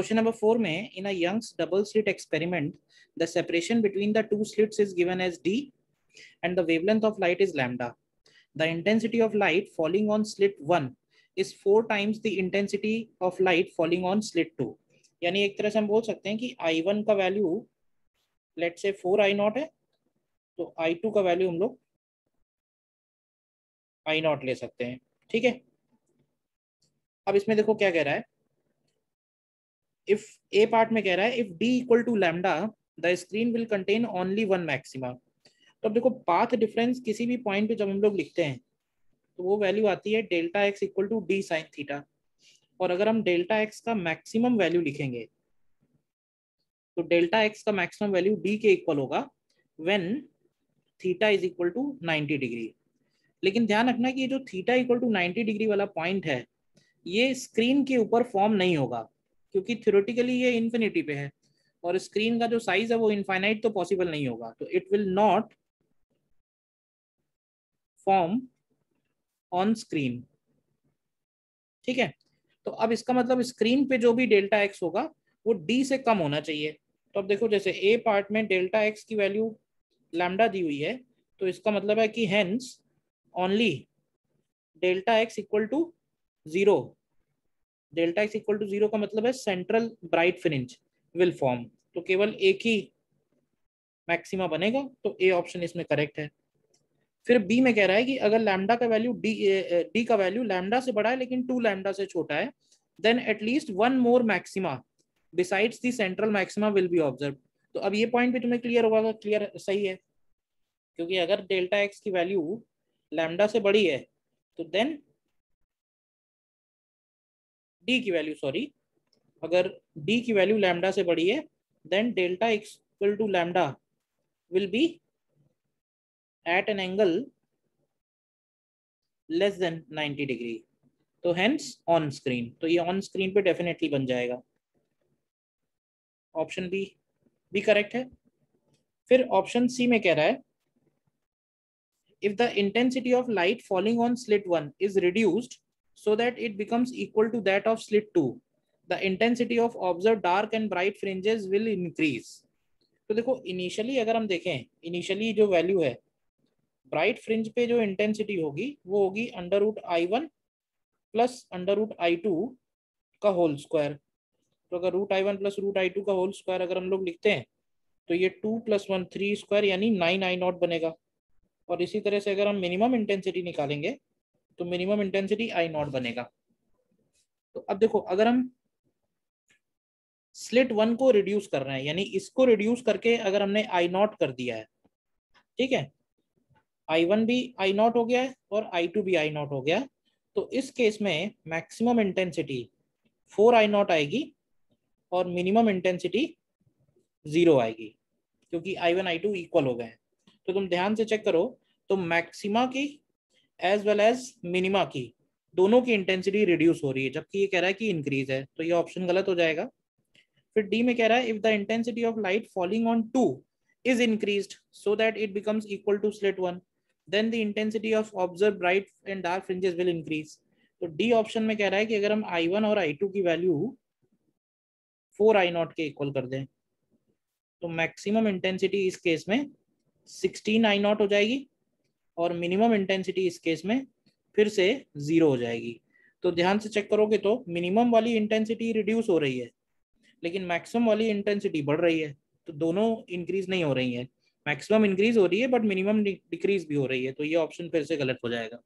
Question number 4 में in a Young's double slit experiment, the separation between the two slits is given as d and the wavelength of light is lambda. The intensity of light falling on slit 1 is 4 times the intensity of light falling on slit 2. यानी एक तरह से हम बोल सकते हैं कि I1 का वैल्यू लेट्स से 4I0 है, तो I2 का वैल्यू हम लोग I0 ले सकते हैं. ठीक है. अब इसमें देखो क्या कह रहा है. इफ ए पार्ट में कह रहा है if d equal to lambda the screen will contain only one maxima. तो अब देखो पाथ डिफरेंस किसी भी पॉइंट पे जब हम लोग लिखते हैं तो वो वैल्यू आती है delta X equal to D sine theta. और अगर हम डेल्टा एक्स का मैक्सिमम वैल्यू लिखेंगे तो डेल्टा एक्स का मैक्सिमम वैल्यू डी के इक्वल होगा when theta is equal to 90 degree. लेकिन ध्यान रखना कि ये जो थीटा इक्वल टू 90 डिग्री वाला पॉइंट है ये स्क्रीन के ऊपर फॉर्म नहीं होगा, क्योंकि थ्योरेटिकली ये इन्फिनिटी पे है और स्क्रीन का जो साइज है वो इनफाइनाइट तो पॉसिबल नहीं होगा. तो it will not form on screen. ठीक है. तो अब इसका मतलब स्क्रीन पे जो भी डेल्टा एक्स होगा वो डी से कम होना चाहिए. तो अब देखो जैसे ए पार्ट में डेल्टा एक्स की वैल्यू लैम्डा दी हुई है, तो इसका मतलब है कि hence only delta X equal to 0. Delta X equal to 0 का मतलब है central bright fringe will form. तो केवल एक ही मैक्सिमा बनेगा. तो ए ऑप्शन इसमें करेक्ट है. फिर बी में कह रहा है कि अगर लैम्डा का वैल्यू डी का वैल्यू लैम्डा से बड़ा है लेकिन 2 लैम्डा से छोटा है, then at least one more maxima besides the central maxima will be observe. तो अब ये पॉइंट भी तुम्हें क्लियर होगा. क्लियर सही है, क्योंकि अगर डेल्टा एक्स की वैल्यू लैम्डा से बड़ी है तो देन डी की वैल्यू अगर डी की वैल्यू लैम्डा से बड़ी है then delta X equal to lambda will be at an angle less than 90 degree. तो हेंस ऑन स्क्रीन. तो ये ऑन स्क्रीन पे डेफिनेटली बन जाएगा. ऑप्शन बी भी करेक्ट है. फिर ऑप्शन सी में कह रहा है if the intensity of light falling on slit 1 is reduced so that it becomes equal to that of slit 2, the intensity of observed dark and bright fringes will increase. तो देखो initially अगर हम देखें, initially जो value है bright fringe पे जो intensity होगी वो होगी under root I1 plus under root I2 का होल स्क्वायर. तो अगर root I1 plus root I2 का होल स्क्वायर अगर हम लोग लिखते हैं तो ये 2 + 1 3 स्क्वायर यानी 9I0 बनेगा. और इसी तरह से अगर हम मिनिमम इंटेंसिटी निकालेंगे तो मिनिमम इंटेंसिटी I0 बनेगा. तो अब देखो अगर हम स्लिट 1 को रिड्यूस कर रहे हैं, यानी इसको रिड्यूस करके अगर हमने I0 कर दिया है, ठीक है, I1 भी I0 हो गया है और I2 भी I0 हो गया, तो इस केस में मैक्सिमम इंटेंसिटी 4I0 आएगी और मिनिमम इंटेंसिटी 0 आएगी, क्योंकि I1 I2 इक्वल हो गए हैं. तो तुम ध्यान से चेक करो तो मैक्सिमा की एज वेल एज मिनिमा की दोनों की इंटेंसिटी रिड्यूस हो रही है, जबकि ये कह रहा है कि इंक्रीज है. तो ये ऑप्शन गलत हो जाएगा. फिर डी में कह रहा है if the intensity of light falling on 2 is increased so that it becomes equal to slit 1, then the intensity of observe bright and dark fringes will increase. तो डी ऑप्शन में कह रहा है कि अगर हम I1 और I2 की वैल्यू 4I0 के इक्वल कर दें तो मैक्सिमम इंटेंसिटी इस केस में 16I0 हो जाएगी और मिनिमम इंटेंसिटी इस केस में फिर से 0 हो जाएगी. तो ध्यान से चेक करोगे तो मिनिमम वाली इंटेंसिटी रिड्यूस हो रही है लेकिन मैक्सिमम वाली इंटेंसिटी बढ़ रही है. तो दोनों इंक्रीज नहीं हो रही है. मैक्सिमम इंक्रीज हो रही है बट मिनिमम डिक्रीज भी हो रही है. तो ये ऑप्शन फिर से गलत हो जाएगा.